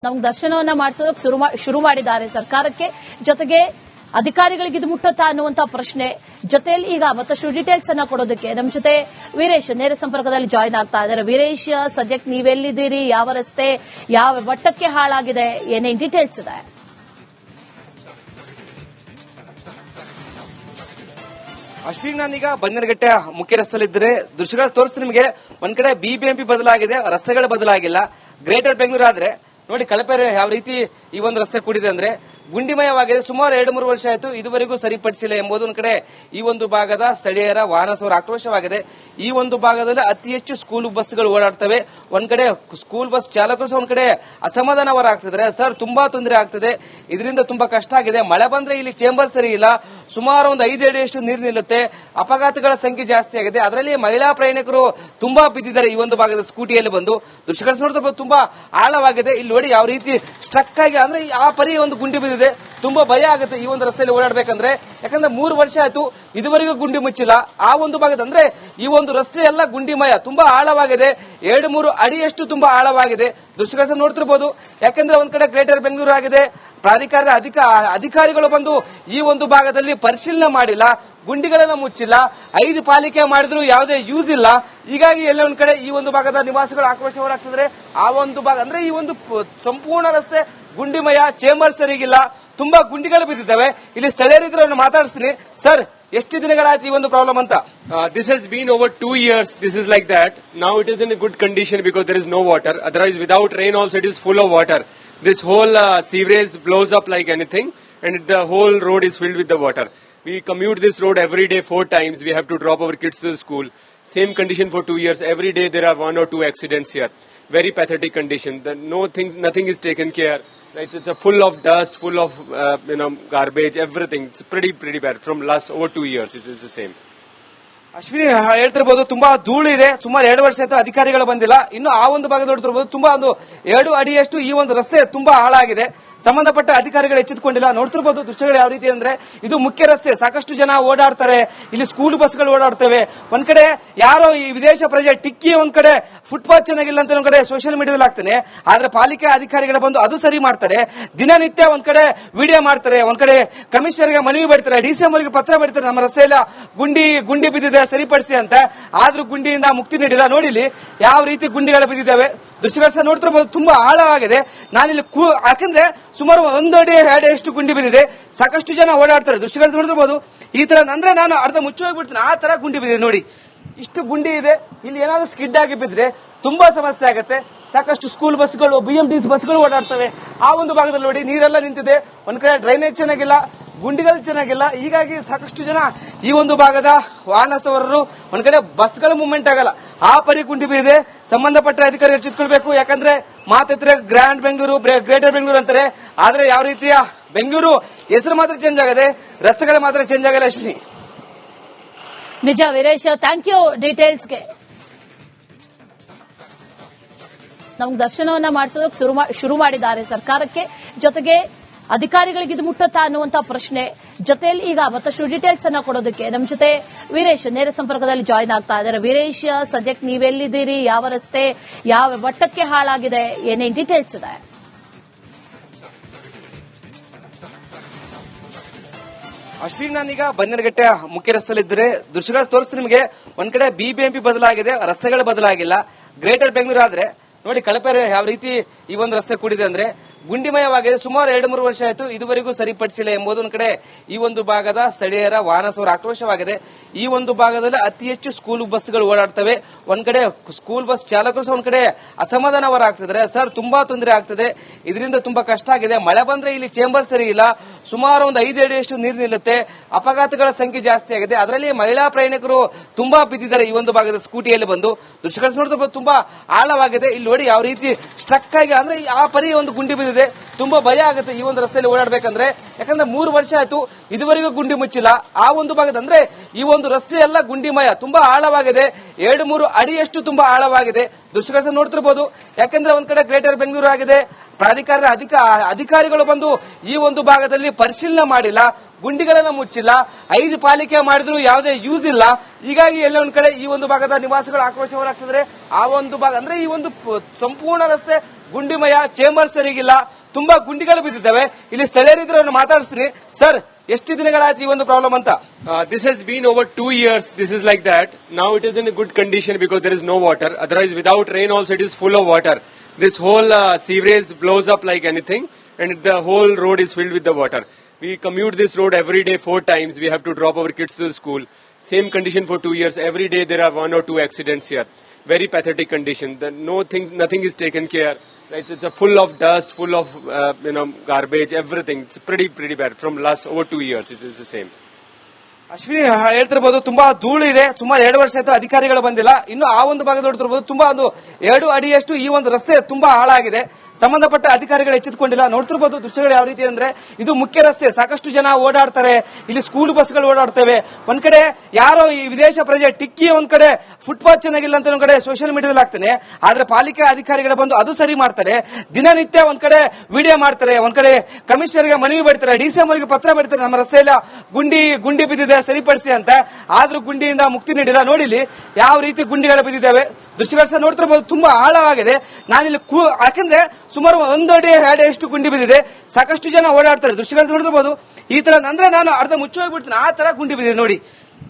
ನಮ್ಗೆ ದರ್ಶನವನ್ನ ಮಾಡಿಸೋದಕ್ಕೆ ಶುರು ಮಾಡಿದ್ದಾರೆ ಸರ್ಕಾರಕ್ಕೆ. ಜೊತೆಗೆ ಅಧಿಕಾರಿಗಳಿಗೆ ಇದು ಮುಟ್ಟುತ್ತಾ ಅನ್ನುವಂತ ಪ್ರಶ್ನೆ ಜೊತೆಯಲ್ಲಿ ಈಗ ಮತ್ತಷ್ಟು ಡೀಟೇಲ್ಸ್ ಅನ್ನ ಕೊಡೋದಕ್ಕೆ ನಮ್ಮ ಜೊತೆ ವೀರೇಶ್ ನೇರ ಸಂಪರ್ಕದಲ್ಲಿ ಜಾಯಿನ್ ಆಗ್ತಾ ಇದ್ದಾರೆ. ವೀರೇಶ್, ಸದ್ಯಕ್ಕೆ ನೀವೆಲ್ಲಿದ್ದೀರಿ? ಯಾವ ರಸ್ತೆ ಯಾವ ಮಟ್ಟಕ್ಕೆ ಹಾಳಾಗಿದೆ? ಏನೇನ್ ಡೀಟೇಲ್ಸ್ ಇದೆ? ಅಶ್ವಿನ್, ನಾನೀಗ ಬನ್ನರಘಟ್ಟೆ ಮುಖ್ಯ ರಸ್ತೆಯಲ್ಲಿದ್ದರೆ ದೃಶ್ಯಗಳು ತೋರಿಸ್ತೀನಿ ನಿಮಗೆ. ಒಂದ್ ಕಡೆ ಬಿಬಿಎಂಪಿ ಬದಲಾಗಿದೆ, ರಸ್ತೆಗಳು ಬದಲಾಗಿಲ್ಲ. ಗ್ರೇಟರ್ ಬೆಂಗಳೂರು ಆದ್ರೆ ನೋಡಿ ಕಳಪೆ ಯಾವ ರೀತಿ ಈ ಒಂದು ರಸ್ತೆ ಕೂಡಿದೆ ಅಂದ್ರೆ ಗುಂಡಿಮಯವಾಗಿದೆ. ಸುಮಾರು 2-3 ವರ್ಷ ಆಯಿತು, ಇದುವರೆಗೂ ಸರಿಪಡಿಸಿಲ್ಲ ಎಂಬುದು ಒಂದು ಕಡೆ ಈ ಒಂದು ಭಾಗದ ಸ್ಥಳೀಯರ ವಾಹನ ಸವಾರ ಆಕ್ರೋಶವಾಗಿದೆ. ಈ ಒಂದು ಭಾಗದಲ್ಲಿ ಅತಿ ಹೆಚ್ಚು ಸ್ಕೂಲ್ ಬಸ್ಗಳು ಓಡಾಡ್ತವೆ. ಒಂದ್ ಕಡೆ ಸ್ಕೂಲ್ ಬಸ್ ಚಾಲಕರು ಸಹ ಒಂದ್ ಕಡೆ ಅಸಮಾಧಾನವರಾಗ್ತಿದ್ದಾರೆ. ಸರ್, ತುಂಬಾ ತೊಂದರೆ ಆಗ್ತದೆ, ಇದರಿಂದ ತುಂಬಾ ಕಷ್ಟ ಆಗಿದೆ. ಮಳೆ ಬಂದ್ರೆ ಇಲ್ಲಿ ಚೇಂಬರ್ ಸರಿ ಇಲ್ಲ, ಸುಮಾರು ಒಂದು 5 ಅಡಿಯಷ್ಟು ನೀರು ನಿಲ್ಲುತ್ತೆ, ಅಪಘಾತಗಳ ಸಂಖ್ಯೆ ಜಾಸ್ತಿ ಆಗಿದೆ. ಅದರಲ್ಲಿ ಮಹಿಳಾ ಪ್ರಯಾಣಿಕರು ತುಂಬಾ ಬಿದ್ದಿದ್ದಾರೆ. ಈ ಒಂದು ಭಾಗದ ಸ್ಕೂಟಿಯಲ್ಲಿ ಬಂದು ದೃಶ್ಯಗಳು ನೋಡಿದ್ರೆ ತುಂಬಾ ಆಳವಾಗಿದೆ. ಇಲ್ಲಿ ನೋಡಿ ಯಾವ ರೀತಿ ಸ್ಟ್ರಕ್ ಆಗಿ ಅಂದ್ರೆ ಆ ಪರಿ ಒಂದು ಗುಂಡಿ ಬಿದ್ದಿದೆ. ತುಂಬಾ ಭಯ ಆಗುತ್ತೆ ಈ ಒಂದು ರಸ್ತೆಯಲ್ಲಿ ಓಡಾಡಬೇಕಂದ್ರೆ. ಯಾಕಂದ್ರೆ 3 ವರ್ಷ ಆಯ್ತು, ಇದುವರೆಗೂ ಗುಂಡಿ ಮುಚ್ಚಿಲ್ಲ. ಆ ಒಂದು ಭಾಗದ ಅಂದ್ರೆ ಈ ಒಂದು ರಸ್ತೆ ಎಲ್ಲ ಗುಂಡಿಮಯ, ತುಂಬಾ ಆಳವಾಗಿದೆ. 2-3 ಅಡಿಯಷ್ಟು ತುಂಬಾ ಆಳವಾಗಿದೆ. ದೃಶ್ಯಗಳನ್ನು ನೋಡ್ತಿರ್ಬೋದು. ಯಾಕಂದ್ರೆ ಒಂದ್ ಕಡೆ ಗ್ರೇಟರ್ ಬೆಂಗಳೂರು ಆಗಿದೆ, ಪ್ರಾಧಿಕಾರದ ಅಧಿಕಾರಿಗಳು ಬಂದು ಈ ಒಂದು ಭಾಗದಲ್ಲಿ ಪರಿಶೀಲನೆ ಮಾಡಿಲ್ಲ, ಗುಂಡಿಗಳನ್ನು ಮುಚ್ಚಿಲ್ಲ, 5 ಪಾಲಿಕೆ ಮಾಡಿದ್ರು ಯಾವುದೇ ಯೂಸ್ ಇಲ್ಲ. ಹೀಗಾಗಿ ಎಲ್ಲ ಒಂದ್ ಕಡೆ ಈ ಒಂದು ಭಾಗದ ನಿವಾಸಿಗಳು ಆಕ್ರೋಶವರಾಗ್ತಿದ್ರೆ ಆ ಒಂದು ಭಾಗ ಅಂದ್ರೆ ಈ ಒಂದು ಸಂಪೂರ್ಣ ರಸ್ತೆ ಗುಂಡಿಮಯ, ಚೇಂಬರ್ ಸರಿಗಿಲ್ಲ, ತುಂಬಾ ಗುಂಡಿಗಳು ಬಿದ್ದಿದ್ದಾವೆ. ಇಲ್ಲಿ ಸ್ಥಳೀಯರಿದ್ರೆ ಅವ್ರನ್ನ ಮಾತಾಡಿಸ್ತೀನಿ. ಸರ್, ಎಷ್ಟು ದಿನಗಳಾಯ್ತು ಈ ಒಂದು ಪ್ರಾಬ್ಲಮ್ ಅಂತ? This has been over 2 years. This is like that. Now it is in a good condition because there is no water. Otherwise, without rain also it is full of water. This whole sewerage blows up like anything, and the whole road is filled with the water. We commute this road every day 4 times. We have to drop our kids to the school. Same condition for 2 years. Every day there are 1 or 2 accidents here. Very pathetic condition. Nothing is taken care. Right, it's full of dust, full of garbage, everything. It's pretty bad. From last over 2 years, it is the same. Ashwini ಹೇಳ್ತಿರ್ಬೋದು, ತುಂಬಾ ಧೂಳು ಇದೆ. ಸುಮಾರು 2 ವರ್ಷ ಆಯ್ತು, ಅಧಿಕಾರಿಗಳು ಬಂದಿಲ್ಲ. ಇನ್ನು ಆ ಒಂದು ಭಾಗದಲ್ಲಿ ನೋಡ್ತಿರ್ಬೋದು, ತುಂಬಾ ಒಂದು 2 ಅಡಿಯಷ್ಟು ಈ ಒಂದು ರಸ್ತೆ ತುಂಬಾ ಹಾಳಾಗಿದೆ. ಸಂಬಂಧಪಟ್ಟ ಅಧಿಕಾರಿಗಳು ಎಚ್ಚೆತ್ತುಕೊಂಡಿಲ್ಲ. ನೋಡ್ತಿರ್ಬೋದು ದೃಶ್ಯಗಳು ಯಾವ ರೀತಿ ಅಂದ್ರೆ ಇದು ಮುಖ್ಯ ರಸ್ತೆ, ಸಾಕಷ್ಟು ಜನ ಓಡಾಡ್ತಾರೆ. ಇಲ್ಲಿ ಸ್ಕೂಲ್ ಬಸ್ಗಳು ಓಡಾಡ್ತವೆ. ಒಂದ್ ಕಡೆ ಯಾರೋ ಈ ವಿದೇಶ ಪ್ರಜೆ ಟಿಕ್ಕಿ ಒಂದ್ ಕಡೆ ಫುಟ್ಪಾತ್ ಚೆನ್ನಾಗಿಲ್ಲ ಅಂತ ಒಂದ್ ಕಡೆ ಸೋಷಿಯಲ್ ಮೀಡಿಯಾದಲ್ಲಿ ಆಗ್ತಾನೆ. ಆದ್ರೆ ಪಾಲಿಕೆ ಅಧಿಕಾರಿಗಳು ಬಂದು ಅದು ಸರಿ ಮಾಡ್ತಾರೆ. ದಿನನಿತ್ಯ ಒಂದ್ ಕಡೆ ವಿಡಿಯೋ ಮಾಡ್ತಾರೆ, ಒಂದ್ ಕಡೆ ಕಮಿಷನರ್ಗೆ ಮನವಿ ಬರೀತಾರೆ, ಡಿಸಿಎಂ ಅವರಿಗೆ ಪತ್ರ ಬರೀತಾರೆ, ನಮ್ಮ ರಸ್ತೆಯಲ್ಲ ಗುಂಡಿ ಬಿದ್ದಿದೆ ಸರಿಪಡಿಸಿ ಅಂತ. ಆದ್ರೂ ಗುಂಡಿಯಿಂದ ಮುಕ್ತಿ ನೀಡಿಲ್ಲ. ನೋಡಿಲಿ ಯಾವ ರೀತಿ ಗುಂಡಿಗಳು ಬಿದ್ದಿದ್ದಾವೆ. ದೃಶ್ಯಗಳು ಸಹ ನೋಡ್ತಿರ್ಬೋದು, ತುಂಬಾ ಆಳವಾಗಿದೆ. ನಾನಿಲ್ಲಿ ಯಾಕಂದ್ರೆ ಸುಮಾರು 1 ಅಡಿ 2 ಅಡಿಯಷ್ಟು ಗುಂಡಿ ಬಿದ್ದಿದೆ. ಸಾಕಷ್ಟು ಜನ ಓಡಾಡ್ತಾರೆ. ದೃಶ್ಯಗಳು ನೋಡ್ತಿರ್ಬೋದು. ಈ ತರ ಅಂದ್ರೆ ನಾನು ಅರ್ಧ ಮುಚ್ಚಿ ಹೋಗ್ಬಿಡ್ತೀನಿ, ಆ ತರ ಗುಂಡಿ ಬಿದ್ದಿದೆ. ನೋಡಿ ಇಷ್ಟು ಗುಂಡಿ ಇದೆ. ಇಲ್ಲಿ ಏನಾದ್ರೂ ಸ್ಕಿಡ್ ಆಗಿ ಬಿದ್ರೆ ತುಂಬಾ ಸಮಸ್ಯೆ ಆಗುತ್ತೆ. ಸಾಕಷ್ಟು ಸ್ಕೂಲ್ ಬಸ್ಗಳು, ಬಿಎಂಟಿಸಿ ಬಸ್ಗಳು ಓಡಾಡ್ತವೆ. ಆ ಒಂದು ಭಾಗದಲ್ಲಿ ನೋಡಿ ನೀರೆಲ್ಲ ನಿಂತಿದೆ. ಒಂದ್ ಕಡೆ ಡ್ರೈನೇಜ್ ಚೆನ್ನಾಗಿಲ್ಲ, ಗುಂಡಿಗಳು ಚೆನ್ನಾಗಿಲ್ಲ. ಹೀಗಾಗಿ ಸಾಕಷ್ಟು ಜನ ಈ ಒಂದು ಭಾಗದ ವಾಹನ ಸವಾರರು ಒಂದ್ ಕಡೆ ಬಸ್ಗಳ ಮೂವ್ಮೆಂಟ್ ಆಗಲ್ಲ, ಆ ಪರಿ ಗುಂಡಿ ಬಿದ್ದಿದೆ. ಸಂಬಂಧಪಟ್ಟ ಅಧಿಕಾರಿ ಎಚ್ಚೆತ್ತುಕೊಳ್ಬೇಕು. ಯಾಕಂದ್ರೆ ಮಾತಿದ್ರೆ ಗ್ರ್ಯಾಂಡ್ ಬೆಂಗಳೂರು, ಗ್ರೇಟರ್ ಬೆಂಗಳೂರು ಅಂತಾರೆ. ಆದ್ರೆ ಯಾವ ರೀತಿಯ ಬೆಂಗಳೂರು ಹೆಸರು ಮಾತ್ರ ಚೇಂಜ್ ಆಗದೆ, ರಸ್ತೆಗಳು ಮಾತ್ರ ಚೇಂಜ್ ಆಗಲ್ಲ. ಅಶ್ವಿನಿ, ನಿಜ ವೀರೇಶ್, ಥ್ಯಾಂಕ್ ಯು ಡೀಟೇಲ್ಸ್ಗೆ. ನಮ್ಗೆ ದರ್ಶನವನ್ನ ಮಾಡಿಸೋದಕ್ಕೆ ಶುರು ಮಾಡಿದ್ದಾರೆ ಸರ್ಕಾರಕ್ಕೆ. ಜೊತೆಗೆ ಅಧಿಕಾರಿಗಳಿಗೆ ಇದು ಮುಟ್ಟುತ್ತಾ ಅನ್ನುವಂತ ಪ್ರಶ್ನೆ ಜೊತೆಯಲ್ಲಿ ಈಗ ಮತ್ತಷ್ಟು ಡೀಟೇಲ್ಸ್ ಅನ್ನ ಕೊಡೋದಕ್ಕೆ ನಮ್ಮ ಜೊತೆ ವೀರೇಶ್ ನೇರ ಸಂಪರ್ಕದಲ್ಲಿ ಜಾಯಿನ್ ಆಗ್ತಾ ಇದ್ದಾರೆ. ವೀರೇಶ್, ಸದ್ಯಕ್ಕೆ ನೀವೆಲ್ಲಿದ್ದೀರಿ? ಯಾವ ರಸ್ತೆ ಯಾವ ಮಟ್ಟಕ್ಕೆ ಹಾಳಾಗಿದೆ? ಏನೇನ್ ಡೀಟೇಲ್ಸ್ ಇದೆ? ಅಶ್ವಿನ್, ನಾನೀಗ ಬನ್ನರಘಟ್ಟೆ ಮುಖ್ಯ ರಸ್ತೆಯಲ್ಲಿದ್ದರೆ ದೃಶ್ಯಗಳು ತೋರಿಸ್ತೀನಿ ನಿಮಗೆ. ಒಂದ್ ಕಡೆ ಬಿಬಿಎಂಪಿ ಬದಲಾಗಿದೆ, ರಸ್ತೆಗಳು ಬದಲಾಗಿಲ್ಲ. ಗ್ರೇಟರ್ ಬೆಂಗಳೂರು ಆದ್ರೆ ನೋಡಿ ಕಳಪೆ ಯಾವ ರೀತಿ ಈ ಒಂದು ರಸ್ತೆ ಕೂಡಿದೆ ಅಂದ್ರೆ ಗುಂಡಿಮಯವಾಗಿದೆ. ಸುಮಾರು 2-3 ವರ್ಷ ಆಯ್ತು, ಇದುವರೆಗೂ ಸರಿಪಡಿಸಿಲ್ಲ ಎಂಬುದು ಒಂದು ಕಡೆ ಈ ಒಂದು ಭಾಗದ ಸ್ಥಳೀಯರ ವಾಹನ ಸವಾರ ಆಕ್ರೋಶವಾಗಿದೆ. ಈ ಒಂದು ಭಾಗದಲ್ಲಿ ಅತಿ ಹೆಚ್ಚು ಸ್ಕೂಲ್ ಬಸ್ಗಳು ಓಡಾಡ್ತವೆ. ಒಂದ್ ಕಡೆ ಸ್ಕೂಲ್ ಬಸ್ ಚಾಲಕರು ಸಹ ಒಂದ್ ಕಡೆ ಅಸಮಾಧಾನವರಾಗ್ತಿದ್ದಾರೆ. ಸರ್, ತುಂಬಾ ತೊಂದರೆ ಆಗ್ತದೆ, ಇದರಿಂದ ತುಂಬಾ ಕಷ್ಟ ಆಗಿದೆ. ಮಳೆ ಬಂದ್ರೆ ಇಲ್ಲಿ ಚೇಂಬರ್ ಸರಿ ಇಲ್ಲ, ಸುಮಾರು ಒಂದು 5 ಅಡಿಯಷ್ಟು ನೀರು ನಿಲ್ಲುತ್ತೆ, ಅಪಘಾತಗಳ ಸಂಖ್ಯೆ ಜಾಸ್ತಿ ಆಗಿದೆ. ಅದರಲ್ಲಿ ಮಹಿಳಾ ಪ್ರಯಾಣಿಕರು ತುಂಬಾ ಬಿದ್ದಿದ್ದಾರೆ. ಈ ಒಂದು ಭಾಗದ ಸ್ಕೂಟಿಯಲ್ಲಿ ಬಂದು ದೃಶ್ಯಗಳು ನೋಡ್ತಿರ್ಬೋದು, ತುಂಬಾ ಆಳವಾಗಿದೆ. ಇಲ್ಲಿ ನೋಡಿ ಯಾವ ರೀತಿ ಸ್ಟ್ರಕ್ ಆಗಿ ಅಂದ್ರೆ ಆ ಪರಿ ಒಂದು ಗುಂಡಿ ಬಿದ್ದಿದೆ. ತುಂಬಾ ಭಯ ಆಗುತ್ತೆ ಈ ಒಂದು ರಸ್ತೆಯಲ್ಲಿ ಓಡಾಡಬೇಕಂದ್ರೆ. ಯಾಕಂದ್ರೆ 3 ವರ್ಷ ಆಯ್ತು, ಇದುವರೆಗೂ ಗುಂಡಿ ಮುಚ್ಚಿಲ್ಲ. ಆ ಒಂದು ಭಾಗದ ಅಂದ್ರೆ ಈ ಒಂದು ರಸ್ತೆ ಎಲ್ಲ ಗುಂಡಿಮಯ, ತುಂಬಾ ಆಳವಾಗಿದೆ. 2-3 ಅಡಿಯಷ್ಟು ತುಂಬಾ ಆಳವಾಗಿದೆ. ದೃಶ್ಯಗಳನ್ನು ನೋಡ್ತಿರ್ಬೋದು. ಯಾಕಂದ್ರೆ ಒಂದ್ ಕಡೆ ಗ್ರೇಟರ್ ಬೆಂಗಳೂರು ಆಗಿದೆ, ಪ್ರಾಧಿಕಾರದ ಅಧಿಕಾರಿಗಳು ಬಂದು ಈ ಒಂದು ಭಾಗದಲ್ಲಿ ಪರಿಶೀಲನೆ ಮಾಡಿಲ್ಲ, ಗುಂಡಿಗಳನ್ನು ಮುಚ್ಚಿಲ್ಲ, 5 ಪಾಲಿಕೆ ಮಾಡಿದ್ರು ಯಾವುದೇ ಯೂಸ್ ಇಲ್ಲ. ಹೀಗಾಗಿ ಎಲ್ಲ ಒಂದ್ ಕಡೆ ಈ ಒಂದು ಭಾಗದ ನಿವಾಸಿಗಳು ಆಕ್ರೋಶವರಾಗ್ತಿದ್ರೆ ಆ ಒಂದು ಭಾಗ ಅಂದ್ರೆ ಈ ಒಂದು ಸಂಪೂರ್ಣ ರಸ್ತೆ ಗುಂಡಿಮಯ, ಚೇಂಬರ್ ಸರಿಗಿಲ್ಲ, ತುಂಬಾ ಗುಂಡಿಗಳು ಬಿದ್ದಿದ್ದಾವೆ. ಇಲ್ಲಿ ಸ್ಥಳೀಯರಿದ್ರೆ ಅವ್ರನ್ನ ಮಾತಾಡಿಸ್ತೀನಿ. ಸರ್, ಎಷ್ಟು ದಿನಗಳಾಯ್ತು ಈ ಒಂದು ಪ್ರಾಬ್ಲಮ್ ಅಂತ? This has been over 2 years. This is like that. Now it is in a good condition because there is no water. Otherwise, without rain also it is full of water. This whole sewerage blows up like anything, and the whole road is filled with the water. We commute this road every day 4 times. We have to drop our kids to the school. Same condition for 2 years. Every day there are 1 or 2 accidents here. Very pathetic condition. Nothing is taken care. Right, it's full of dust, full of garbage, everything. It's pretty bad. From last over 2 years, it is the same. Ashwini ಹೇಳ್ತಿರ್ಬೋದು, ತುಂಬಾ ಧೂಳು ಇದೆ. ಸುಮಾರು 2 ವರ್ಷ ಆಯ್ತು ಅಧಿಕಾರಿಗಳು ಬಂದಿಲ್ಲ. ಇನ್ನು ಆ ಒಂದು ಭಾಗದ ನೋಡ್ತಿರ್ಬೋದು, ತುಂಬಾ ಒಂದು 2 ಅಡಿಯಷ್ಟು ಈ ಒಂದು ರಸ್ತೆ ತುಂಬಾ ಹಾಳಾಗಿದೆ. ಸಂಬಂಧಪಟ್ಟ ಅಧಿಕಾರಿಗಳು ಎಚ್ಚೆತ್ತುಕೊಂಡಿಲ್ಲ. ನೋಡ್ತಿರ್ಬೋದು ದೃಶ್ಯಗಳು ಯಾವ ರೀತಿ ಅಂದ್ರೆ, ಇದು ಮುಖ್ಯ ರಸ್ತೆ, ಸಾಕಷ್ಟು ಜನ ಓಡಾಡ್ತಾರೆ. ಇಲ್ಲಿ ಸ್ಕೂಲ್ ಬಸ್ಗಳು ಓಡಾಡ್ತವೆ. ಒಂದ್ ಕಡೆ ಯಾರೋ ಈ ವಿದೇಶ ಪ್ರಜೆ ಟಿಕ್ಕಿ ಒಂದ್ ಕಡೆ ಫುಟ್ಪಾತ್ ಚೆನ್ನಾಗಿಲ್ಲ ಅಂತ ಒಂದ್ ಕಡೆ ಸೋಷಿಯಲ್ ಮೀಡಿಯಾದಲ್ಲಿ ಆಗ್ತಾನೆ. ಆದ್ರೆ ಪಾಲಿಕೆ ಅಧಿಕಾರಿಗಳು ಬಂದು ಅದು ಸರಿ ಮಾಡ್ತಾರೆ. ದಿನನಿತ್ಯ ಒಂದ್ ಕಡೆ ವಿಡಿಯೋ ಮಾಡ್ತಾರೆ, ಒಂದ್ ಕಡೆ ಕಮಿಷನರ್ಗೆ ಮನವಿ ಬರೀತಾರೆ, ಡಿಸಿಎಂ ಅವರಿಗೆ ಪತ್ರ ಬರೀತಾರೆ, ನಮ್ಮ ರಸ್ತೆಯಲ್ಲ ಗುಂಡಿ ಬಿದ್ದಿದೆ ಸರಿಪಡಿಸಿ ಅಂತ. ಆದ್ರೂ ಗುಂಡಿಯಿಂದ ಮುಕ್ತಿ ನೀಡಿಲ್ಲ. ನೋಡಿಲಿ ಯಾವ ರೀತಿ ಗುಂಡಿಗಳು ಬಿದ್ದಿದ್ದಾವೆ. ದೃಶ್ಯಗಳು ಸಹ ನೋಡ್ತಿರ್ಬೋದು, ತುಂಬಾ ಆಳವಾಗಿದೆ. ನಾನಿಲ್ಲಿ ಯಾಕಂದ್ರೆ ಸುಮಾರು 1 ಅಡಿ 2 ಅಡಿಯಷ್ಟು ಗುಂಡಿ ಬಿದ್ದಿದೆ. ಸಾಕಷ್ಟು ಜನ ಓಡಾಡ್ತಾರೆ. ದೃಶ್ಯಗಳು ನೋಡ್ತಿರ್ಬೋದು. ಈ ತರ ಅಂದ್ರೆ ನಾನು ಅರ್ಧ ಮುಚ್ಚೋಗ್ಬಿಡ್ತೀನಿ, ಆ ತರ ಗುಂಡಿ ಬಿದ್ದಿದೆ. ನೋಡಿ,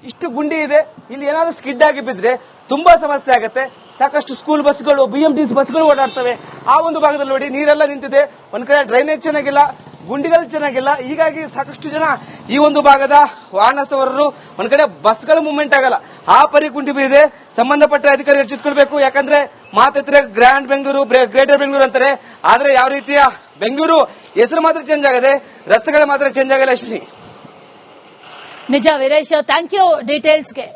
ಇಷ್ಟು ಗುಂಡಿ ಇದೆ. ಇಲ್ಲಿ ಏನಾದ್ರೂ ಸ್ಕಿಡ್ ಆಗಿ ಬಿದ್ದರೆ ತುಂಬಾ ಸಮಸ್ಯೆ ಆಗುತ್ತೆ. ಸಾಕಷ್ಟು ಸ್ಕೂಲ್ ಬಸ್ಗಳು, BMTC ಬಸ್ಗಳು ಓಡಾಡ್ತವೆ. ಆ ಒಂದು ಭಾಗದಲ್ಲಿ ನೋಡಿ ನೀರೆಲ್ಲ ನಿಂತಿದೆ. ಒಂದ್ ಕಡೆ ಡ್ರೈನೇಜ್ ಚೆನ್ನಾಗಿಲ್ಲ, ಗುಂಡಿಗಳು ಚೆನ್ನಾಗಿಲ್ಲ. ಹೀಗಾಗಿ ಸಾಕಷ್ಟು ಜನ ಈ ಒಂದು ಭಾಗದ ವಾಹನ ಸವಾರರು ಒಂದ್ ಕಡೆ ಬಸ್ಗಳು ಮೂವ್ಮೆಂಟ್ ಆಗಲ್ಲ, ಆ ಪರಿ ಗುಂಡಿ ಬಿದ್ದಿದೆ. ಸಂಬಂಧಪಟ್ಟ ಅಧಿಕಾರಿಗಳು ಚಿತ್ಕೊಳ್ಬೇಕು. ಯಾಕಂದ್ರೆ ಮಾತಿದ್ರೆ ಗ್ರ್ಯಾಂಡ್ ಬೆಂಗಳೂರು, ಗ್ರೇಟರ್ ಬೆಂಗಳೂರು ಅಂತಾರೆ. ಆದ್ರೆ ಯಾವ ರೀತಿಯ ಬೆಂಗಳೂರು ಹೆಸರು ಮಾತ್ರ ಚೇಂಜ್ ಆಗಿದೆ, ರಸ್ತೆಗಳು ಮಾತ್ರ ಚೇಂಜ್ ಆಗಿಲ್ಲ. ಅಶ್ವಿನಿ, ನಿಜ ವೀರೇಶ್, ಥ್ಯಾಂಕ್ ಯು ಡೀಟೇಲ್ಸ್ಗೆ.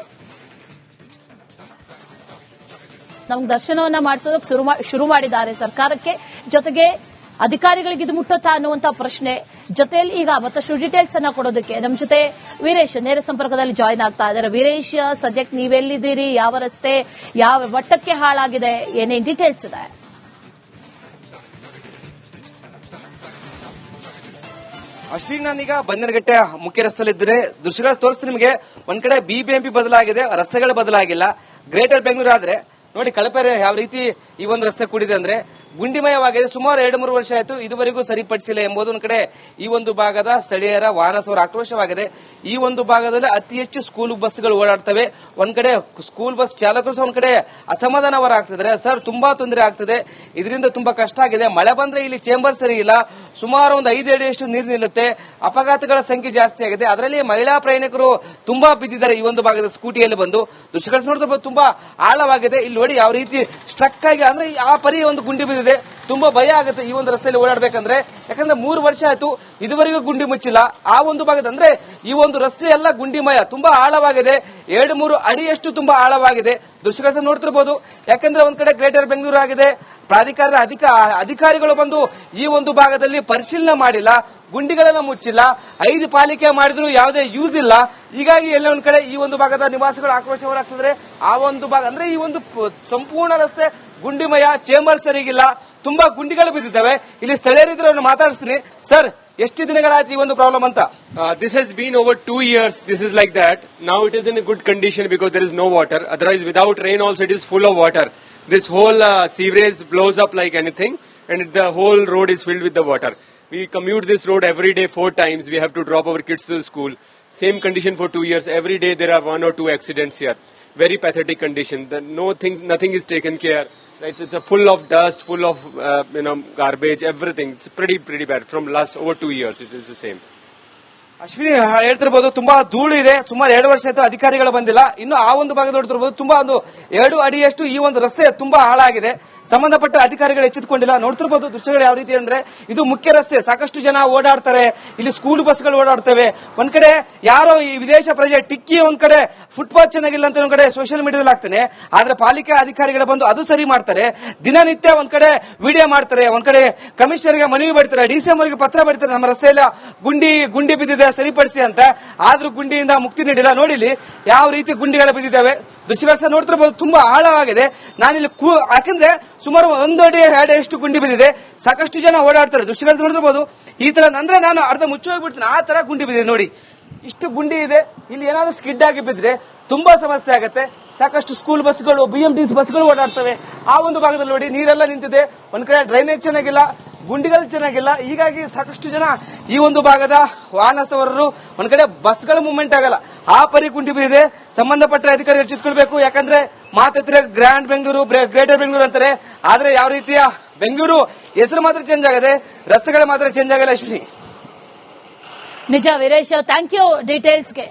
ನಮ್ಗೆ ದರ್ಶನವನ್ನ ಮಾಡಿಸೋದಕ್ಕೆ ಶುರು ಮಾಡಿದ್ದಾರೆ ಸರ್ಕಾರಕ್ಕೆ. ಜೊತೆಗೆ ಅಧಿಕಾರಿಗಳಿಗೆ ಇದು ಮುಟ್ಟುತ್ತಾ ಅನ್ನುವಂತ ಪ್ರಶ್ನೆ. ಜೊತೆಯಲ್ಲಿ ಈಗ ಮತ್ತಷ್ಟು ಡೀಟೇಲ್ಸ್ ಅನ್ನ ಕೊಡೋದಕ್ಕೆ ನಮ್ಮ ಜೊತೆ ವೀರೇಶ್ ನೇರ ಸಂಪರ್ಕದಲ್ಲಿ ಜಾಯಿನ್ ಆಗ್ತಾ ಇದ್ದಾರೆ. ವೀರೇಶ್, ಸದ್ಯಕ್ಕೆ ನೀವೆಲ್ಲಿದ್ದೀರಿ? ಯಾವ ರಸ್ತೆ ಯಾವ ಮಟ್ಟಕ್ಕೆ ಹಾಳಾಗಿದೆ? ಏನೇನ್ ಡೀಟೇಲ್ಸ್ ಇದೆ? ಅಶ್ವಿನಿ, ನಾನೀಗ ಬನ್ನರಗಟ್ಟೆ ಮುಖ್ಯ ರಸ್ತೆಯಲ್ಲಿದ್ದರೆ ದೃಶ್ಯಗಳು ತೋರಿಸ್ತೀನಿ ನಿಮಗೆ. ಒಂದ್ ಕಡೆ BBMP ಬದಲಾಗಿದೆ, ರಸ್ತೆಗಳು ಬದಲಾಗಿಲ್ಲ. ಗ್ರೇಟರ್ ಬೆಂಗಳೂರು ಆದ್ರೆ ನೋಡಿ ಕಳಪೆ ಯಾವ ರೀತಿ ಈ ಒಂದು ರಸ್ತೆ ಕೂಡಿದೆ ಅಂದ್ರೆ ಗುಂಡಿಮಯವಾಗಿದೆ. ಸುಮಾರು 2-3 ವರ್ಷ ಆಯಿತು, ಇದುವರೆಗೂ ಸರಿಪಡಿಸಿಲ್ಲ ಎಂಬುದು ಒಂದ್ ಕಡೆ ಈ ಒಂದು ಭಾಗದ ಸ್ಥಳೀಯರ ವಾಹನ ಸವಾರ ಆಕ್ರೋಶವಾಗಿದೆ. ಈ ಒಂದು ಭಾಗದಲ್ಲಿ ಅತಿ ಹೆಚ್ಚು ಸ್ಕೂಲ್ ಬಸ್ಗಳು ಓಡಾಡ್ತವೆ. ಒಂದ್ ಕಡೆ ಸ್ಕೂಲ್ ಬಸ್ ಚಾಲಕರು ಸಹ ಒಂದ್ ಕಡೆ ಅಸಮಾಧಾನ ಆಗ್ತಿದ್ದಾರೆ. ಸರ್, ತುಂಬಾ ತೊಂದರೆ ಆಗ್ತದೆ, ಇದರಿಂದ ತುಂಬಾ ಕಷ್ಟ ಆಗಿದೆ. ಮಳೆ ಬಂದ್ರೆ ಇಲ್ಲಿ ಚೇಂಬರ್ ಸರಿ ಇಲ್ಲ, ಸುಮಾರು ಒಂದು 5 ಅಡಿಯಷ್ಟು ನೀರು ನಿಲ್ಲುತ್ತೆ. ಅಪಘಾತಗಳ ಸಂಖ್ಯೆ ಜಾಸ್ತಿ ಆಗಿದೆ. ಅದರಲ್ಲಿ ಮಹಿಳಾ ಪ್ರಯಾಣಿಕರು ತುಂಬಾ ಬಿದ್ದಿದ್ದಾರೆ ಈ ಒಂದು ಭಾಗದ ಸ್ಕೂಟಿಯಲ್ಲಿ ಬಂದು. ದೃಶ್ಯಗಳು ನೋಡಿದ್ರೆ ತುಂಬಾ ಆಳವಾಗಿದೆ. ಇಲ್ಲಿ ನೋಡಿ ಯಾವ ರೀತಿ ಸ್ಟ್ರಕ್ ಆಗಿ ಅಂದ್ರೆ ಆ ಪರಿ ಒಂದು ಗುಂಡಿ ಬಿದ್ದಿದೆ. ತುಂಬಾ ಭಯ ಆಗುತ್ತೆ ಈ ಒಂದು ರಸ್ತೆಯಲ್ಲಿ ಓಡಾಡಬೇಕಂದ್ರೆ. ಯಾಕಂದ್ರೆ 3 ವರ್ಷ ಆಯ್ತು, ಇದುವರೆಗೂ ಗುಂಡಿ ಮುಚ್ಚಿಲ್ಲ. ಆ ಒಂದು ಭಾಗದ ಅಂದ್ರೆ ಈ ಒಂದು ರಸ್ತೆ ಎಲ್ಲ ಗುಂಡಿಮಯ, ತುಂಬಾ ಆಳವಾಗಿದೆ. 2-3 ಅಡಿಯಷ್ಟು ತುಂಬಾ ಆಳವಾಗಿದೆ. ದೃಶ್ಯಗಳು ನೋಡ್ತಿರ್ಬೋದು. ಯಾಕಂದ್ರೆ ಒಂದ್ ಕಡೆ ಗ್ರೇಟರ್ ಬೆಂಗಳೂರು ಆಗಿದೆ. ಪ್ರಾಧಿಕಾರದ ಅಧಿಕಾರಿಗಳು ಬಂದು ಈ ಒಂದು ಭಾಗದಲ್ಲಿ ಪರಿಶೀಲನೆ ಮಾಡಿಲ್ಲ, ಗುಂಡಿಗಳನ್ನ ಮುಚ್ಚಿಲ್ಲ. 5 ಪಾಲಿಕೆ ಮಾಡಿದ್ರು ಯಾವುದೇ ಯೂಸ್ ಇಲ್ಲ. ಹೀಗಾಗಿ ಎಲ್ಲ ಒಂದ್ ಕಡೆ ಈ ಒಂದು ಭಾಗದ ನಿವಾಸಿಗಳು ಆಕ್ರೋಶವರಾಗ್ತಿದ್ರೆ. ಆ ಒಂದು ಭಾಗ ಅಂದ್ರೆ ಈ ಒಂದು ಸಂಪೂರ್ಣ ರಸ್ತೆ ಗುಂಡಿಮಯ, ಚೇಂಬರ್ ಸರಿಗಿಲ್ಲ, ತುಂಬಾ ಗುಂಡಿಗಳು ಬಿದ್ದಿದ್ದಾವೆ. ಇಲ್ಲಿ ಸ್ಥಳೀಯರಿದ್ರೆ ಅವ್ರನ್ನ ಮಾತಾಡಿಸ್ತೀನಿ. ಸರ್, ಎಷ್ಟು ದಿನಗಳಾಯ್ತು ಈ ಒಂದು ಪ್ರಾಬ್ಲಮ್ ಅಂತ? This has been over 2 years. This is like that. Now it is in a good condition because there is no water. Otherwise, without rain also it is full of water. This whole sewerage blows up like anything, and the whole road is filled with the water. We commute this road every day 4 times. We have to drop our kids to the school. Same condition for 2 years. Every day there are 1 or 2 accidents here. Very pathetic condition. Nothing is taken care. Right, it's full of dust, full of garbage, everything. It's pretty bad. From last over 2 years, it is the same. Ashwini ಹೇಳ್ತಿರ್ಬೋದು, ತುಂಬಾ ಧೂಳು ಇದೆ. ಸುಮಾರು 2 ವರ್ಷ ಆಯ್ತು ಅಧಿಕಾರಿಗಳು ಬಂದಿಲ್ಲ. ಇನ್ನು ಆ ಒಂದು ಭಾಗದ ನೋಡ್ತಿರ್ಬೋದು, ತುಂಬಾ ಒಂದು 2 ಅಡಿಯಷ್ಟು ಈ ಒಂದು ರಸ್ತೆ ತುಂಬಾ ಹಾಳಾಗಿದೆ. ಸಂಬಂಧಪಟ್ಟ ಅಧಿಕಾರಿಗಳು ಎಚ್ಚೆತ್ತುಕೊಂಡಿಲ್ಲ. ನೋಡ್ತಿರ್ಬೋದು ದೃಶ್ಯಗಳು ಯಾವ ರೀತಿ ಅಂದ್ರೆ, ಇದು ಮುಖ್ಯ ರಸ್ತೆ, ಸಾಕಷ್ಟು ಜನ ಓಡಾಡ್ತಾರೆ. ಇಲ್ಲಿ ಸ್ಕೂಲ್ ಬಸ್ಗಳು ಓಡಾಡ್ತವೆ. ಒಂದ್ ಕಡೆ ಯಾರೋ ಈ ವಿದೇಶ ಪ್ರಜೆ ಟಿಕ್ಕಿ ಒಂದ್ ಕಡೆ ಫುಟ್ಪಾತ್ ಚೆನ್ನಾಗಿಲ್ಲ ಅಂತ ಒಂದ್ ಕಡೆ ಸೋಷಿಯಲ್ ಮೀಡಿಯಾದಲ್ಲಿ ಆಗ್ತಾನೆ. ಆದ್ರೆ ಪಾಲಿಕೆ ಅಧಿಕಾರಿಗಳು ಬಂದು ಅದು ಸರಿ ಮಾಡ್ತಾರೆ. ದಿನನಿತ್ಯ ಒಂದ್ ಕಡೆ ವಿಡಿಯೋ ಮಾಡ್ತಾರೆ, ಒಂದ್ ಕಡೆ ಕಮಿಷನರ್ಗೆ ಮನವಿ ಬರೀತಾರೆ, ಡಿಸಿಎಂ ಅವರಿಗೆ ಪತ್ರ ಬರೀತಾರೆ, ನಮ್ಮ ರಸ್ತೆಯಲ್ಲ ಗುಂಡಿ ಬಿದ್ದಿದೆ ಸರಿಪಡಿಸಿ ಅಂತ. ಆದ್ರೂ ಗುಂಡಿಯಿಂದ ಮುಕ್ತಿ ನೀಡಿಲ್ಲ. ನೋಡಿಲಿ ಯಾವ ರೀತಿ ಗುಂಡಿಗಳು ಬಿದ್ದಿದ್ದಾವೆ. ದೃಶ್ಯಗಳು ಸಹ ನೋಡ್ತಿರ್ಬೋದು. ತುಂಬಾ ಆಳವಾಗಿದೆ. ನಾನಿಲ್ಲಿ ಯಾಕಂದ್ರೆ ಸುಮಾರು 1 ಅಡಿ 2 ಅಡಿಯಷ್ಟು ಗುಂಡಿ ಬಿದ್ದಿದೆ. ಸಾಕಷ್ಟು ಜನ ಓಡಾಡ್ತಾರೆ. ದೃಶ್ಯಗಳು ನೋಡ್ತಿರ್ಬೋದು. ಈ ತರ ಅಂದ್ರೆ ನಾನು ಅರ್ಧ ಮುಚ್ಚೋಗ್ಬಿಡ್ತೀನಿ, ಆ ತರ ಗುಂಡಿ ಬಿದ್ದಿದೆ. ನೋಡಿ, ಇಷ್ಟು ಗುಂಡಿ ಇದೆ, ಇಲ್ಲಿ ಏನಾದ್ರೂ ಸ್ಕಿಡ್ ಆಗಿ ಬಿದ್ರೆ ತುಂಬಾ ಸಮಸ್ಯೆ ಆಗುತ್ತೆ. ಸಾಕಷ್ಟು ಸ್ಕೂಲ್ ಬಸ್ಗಳು, BMTC ಬಸ್ಗಳು ಓಡಾಡ್ತವೆ. ಆ ಒಂದು ಭಾಗದಲ್ಲಿ ನೋಡಿ ನೀರೆಲ್ಲ ನಿಂತಿದೆ. ಒಂದ್ ಕಡೆ ಡ್ರೈನೇಜ್ ಚೆನ್ನಾಗಿಲ್ಲ, ಗುಂಡಿಗಳು ಚೆನ್ನಾಗಿಲ್ಲ. ಹೀಗಾಗಿ ಸಾಕಷ್ಟು ಜನ ಈ ಒಂದು ಭಾಗದ ವಾಹನ ಸವಾರರು ಒಂದ್ ಕಡೆ ಬಸ್ಗಳ ಮೂವ್ಮೆಂಟ್ ಆಗಲ್ಲ, ಆ ಪರಿ ಗುಂಡಿ ಬಿದ್ದಿದೆ. ಸಂಬಂಧಪಟ್ಟ ಅಧಿಕಾರಿಗಳು ಚಿತ್ಕೊಳ್ಬೇಕು. ಯಾಕಂದ್ರೆ ಮಾತತ್ರ ಗ್ರ್ಯಾಂಡ್ ಬೆಂಗಳೂರು, ಗ್ರೇಟರ್ ಬೆಂಗಳೂರು ಅಂತಾರೆ, ಆದ್ರೆ ಯಾವ ರೀತಿಯ ಬೆಂಗಳೂರು ಹೆಸರು ಮಾತ್ರ ಚೇಂಜ್ ಆಗದೆ, ರಸ್ತೆಗಳು ಮಾತ್ರ ಚೇಂಜ್ ಆಗಲ್ಲ. ಅಶ್ವಿನಿ, ನಿಜ ವೀರೇಶ್, ಥ್ಯಾಂಕ್ ಯು ಡೀಟೇಲ್ಸ್ಗೆ.